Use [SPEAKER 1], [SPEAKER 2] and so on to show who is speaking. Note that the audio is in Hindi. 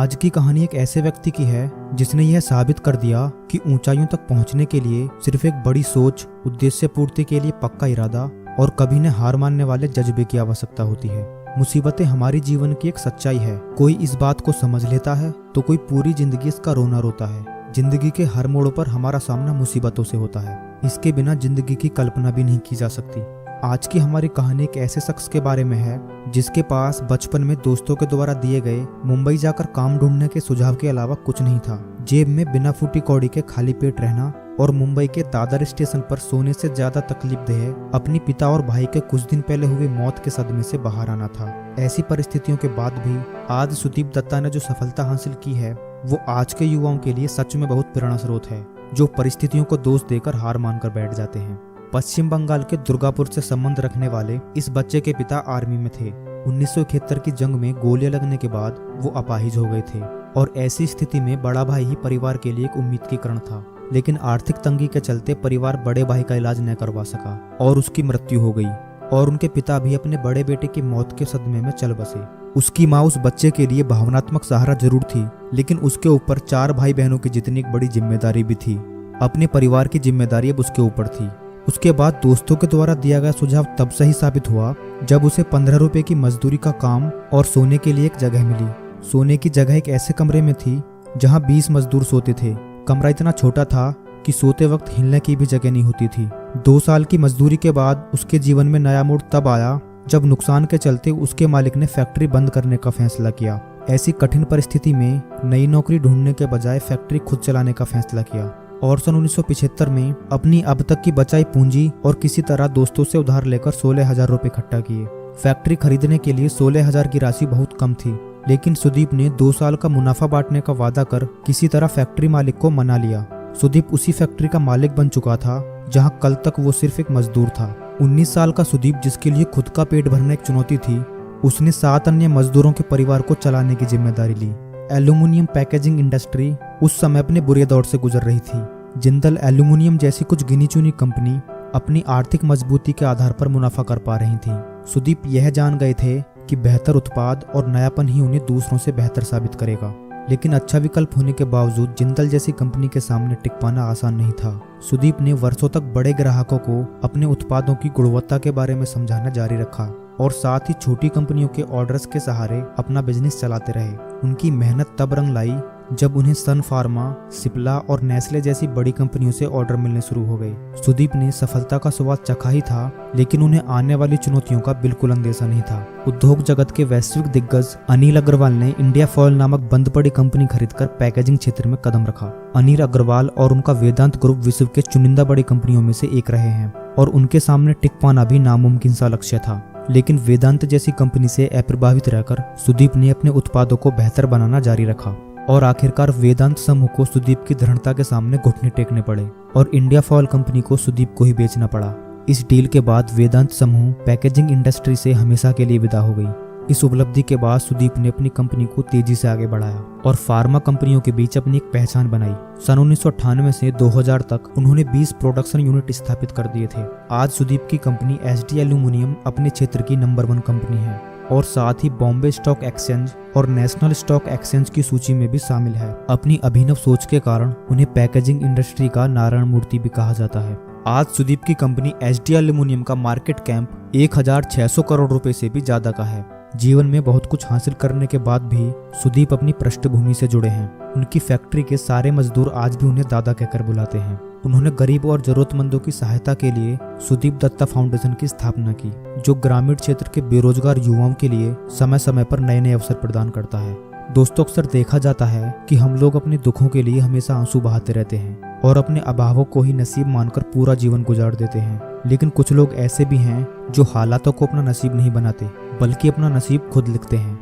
[SPEAKER 1] आज की कहानी एक ऐसे व्यक्ति की है जिसने यह साबित कर दिया कि ऊंचाइयों तक पहुंचने के लिए सिर्फ एक बड़ी सोच, उद्देश्य पूर्ति के लिए पक्का इरादा और कभी न हार मानने वाले जज्बे की आवश्यकता होती है। मुसीबतें हमारी जीवन की एक सच्चाई है। कोई इस बात को समझ लेता है तो कोई पूरी जिंदगी इसका रोना रोता है। जिंदगी के हर मोड़ पर हमारा सामना मुसीबतों से होता है। इसके बिना जिंदगी की कल्पना भी नहीं की जा सकती। आज की हमारी कहानी एक ऐसे शख्स के बारे में है जिसके पास बचपन में दोस्तों के द्वारा दिए गए मुंबई जाकर काम ढूंढने के सुझाव के अलावा कुछ नहीं था। जेब में बिना फूटी कौड़ी के खाली पेट रहना और मुंबई के दादर स्टेशन पर सोने से ज्यादा तकलीफदेह अपनी पिता और भाई के कुछ दिन पहले हुए मौत के सदमे से बाहर आना था। ऐसी परिस्थितियों के बाद भी आज सुदीप दत्ता ने जो सफलता हासिल की है वो आज के युवाओं के लिए सच में बहुत प्रेरणा स्रोत है, जो परिस्थितियों को दोष देकर हार मानकर बैठ जाते हैं। पश्चिम बंगाल के दुर्गापुर से संबंध रखने वाले इस बच्चे के पिता आर्मी में थे। 1971 की जंग में गोलियां लगने के बाद वो अपाहिज हो गए थे और ऐसी स्थिति में बड़ा भाई ही परिवार के लिए एक उम्मीद की किरण था। लेकिन आर्थिक तंगी के चलते परिवार बड़े भाई का इलाज न करवा सका और उसकी मृत्यु हो गई और उनके पिता भी अपने बड़े बेटे की मौत के सदमे में चल बसे। उसकी माँ उस बच्चे के लिए भावनात्मक सहारा जरूर थी, लेकिन उसके ऊपर 4 भाई बहनों की जितनी एक बड़ी जिम्मेदारी भी थी। अपने परिवार की जिम्मेदारी अब उसके ऊपर थी। उसके बाद दोस्तों के द्वारा दिया गया सुझाव तब सही साबित हुआ जब उसे 15 रुपए की मजदूरी का काम और सोने के लिए एक जगह मिली। सोने की जगह एक ऐसे कमरे में थी जहां 20 मजदूर सोते थे। कमरा इतना छोटा था कि सोते वक्त हिलने की भी जगह नहीं होती थी। 2 साल की मजदूरी के बाद उसके जीवन में नया मोड़ तब आया जब नुकसान के चलते उसके मालिक ने फैक्ट्री बंद करने का फैसला किया। ऐसी कठिन परिस्थिति में नई नौकरी ढूंढने के बजाय फैक्ट्री खुद चलाने का फैसला किया और सन 1975 में अपनी अब तक की बचाई पूंजी और किसी तरह दोस्तों से उधार लेकर 16,000 रुपए इकट्ठा किए। फैक्ट्री खरीदने के लिए 16,000 की राशि बहुत कम थी, लेकिन सुदीप ने 2 साल का मुनाफा बांटने का वादा कर किसी तरह फैक्ट्री मालिक को मना लिया। सुदीप उसी फैक्ट्री का मालिक बन चुका था जहां कल तक वो सिर्फ एक मजदूर था। 19 साल का सुदीप, जिसके लिए खुद का पेट भरना एक चुनौती थी, उसने 7 अन्य मजदूरों के परिवार को चलाने की जिम्मेदारी ली। एल्यूमिनियम पैकेजिंग इंडस्ट्री उस समय अपने बुरे दौर से गुजर रही थी। जिंदल एल्यूमिनियम जैसी कुछ गिनी चुनी कंपनी अपनी आर्थिक मजबूती के आधार पर मुनाफा कर पा रही थी। सुदीप यह जान गए थे कि बेहतर उत्पाद और नयापन ही उन्हें दूसरों से बेहतर साबित करेगा, लेकिन अच्छा विकल्प होने के बावजूद जिंदल जैसी कंपनी के सामने टिक पाना आसान नहीं था। सुदीप ने वर्षों तक बड़े ग्राहकों को अपने उत्पादों की गुणवत्ता के बारे में समझाना जारी रखा और साथ ही छोटी कंपनियों के ऑर्डर्स के सहारे अपना बिजनेस चलाते रहे। उनकी मेहनत तब रंग लाई जब उन्हें सन फार्मा, सिप्ला और नेस्ले जैसी बड़ी कंपनियों से ऑर्डर मिलने शुरू हो गए। सुदीप ने सफलता का स्वाद चखा ही था, लेकिन उन्हें आने वाली चुनौतियों का बिल्कुल अंदेशा नहीं था। उद्योग जगत के वैश्विक दिग्गज अनिल अग्रवाल ने इंडिया फॉयल नामक बंद पड़ी कंपनी खरीदकर पैकेजिंग क्षेत्र में कदम रखा। अनिल अग्रवाल और उनका वेदांत ग्रुप विश्व के चुनिंदा बड़ी कंपनियों में से एक रहे हैं और उनके सामने टिक पाना भी नामुमकिन सा लक्ष्य था। लेकिन वेदांत जैसी कंपनी से अप्रभावित रहकर सुदीप ने अपने उत्पादों को बेहतर बनाना जारी रखा और आखिरकार वेदांत समूह को सुदीप की दृढ़ता के सामने घुटने टेकने पड़े और इंडिया फॉयल कंपनी को सुदीप को ही बेचना पड़ा। इस डील के बाद वेदांत समूह पैकेजिंग इंडस्ट्री से हमेशा के लिए विदा हो गई। इस उपलब्धि के बाद सुदीप ने अपनी कंपनी को तेजी से आगे बढ़ाया और फार्मा कंपनियों के बीच अपनी एक पहचान बनाई। सन 1998 से 2000 तक उन्होंने 20 प्रोडक्शन यूनिट स्थापित कर दिए थे। आज सुदीप की कंपनी एसडी एल्यूमिनियम अपने क्षेत्र की नंबर 1 कंपनी है और साथ ही बॉम्बे स्टॉक एक्सचेंज और नेशनल स्टॉक एक्सचेंज की सूची में भी शामिल है। अपनी अभिनव सोच के कारण उन्हें पैकेजिंग इंडस्ट्री का नारायण मूर्ति भी कहा जाता है। आज सुदीप की कंपनी एसडी एल्यूमिनियम का मार्केट कैंप 1600 करोड़ रुपए से भी ज्यादा का है। जीवन में बहुत कुछ हासिल करने के बाद भी सुदीप अपनी पृष्ठभूमि से जुड़े हैं। उनकी फैक्ट्री के सारे मजदूर आज भी उन्हें दादा कहकर बुलाते हैं। उन्होंने गरीब और जरूरतमंदों की सहायता के लिए सुदीप दत्ता फाउंडेशन की स्थापना की, जो ग्रामीण क्षेत्र के बेरोजगार युवाओं के लिए समय समय पर नए नए अवसर प्रदान करता है। दोस्तों, अक्सर देखा जाता है कि हम लोग अपने दुखों के लिए हमेशा आंसू बहाते रहते हैं और अपने अभावों को ही नसीब मानकर पूरा जीवन गुजार देते हैं। लेकिन कुछ लोग ऐसे भी हैं जो हालातों को अपना नसीब नहीं बनाते, बल्कि अपना नसीब खुद लिखते हैं।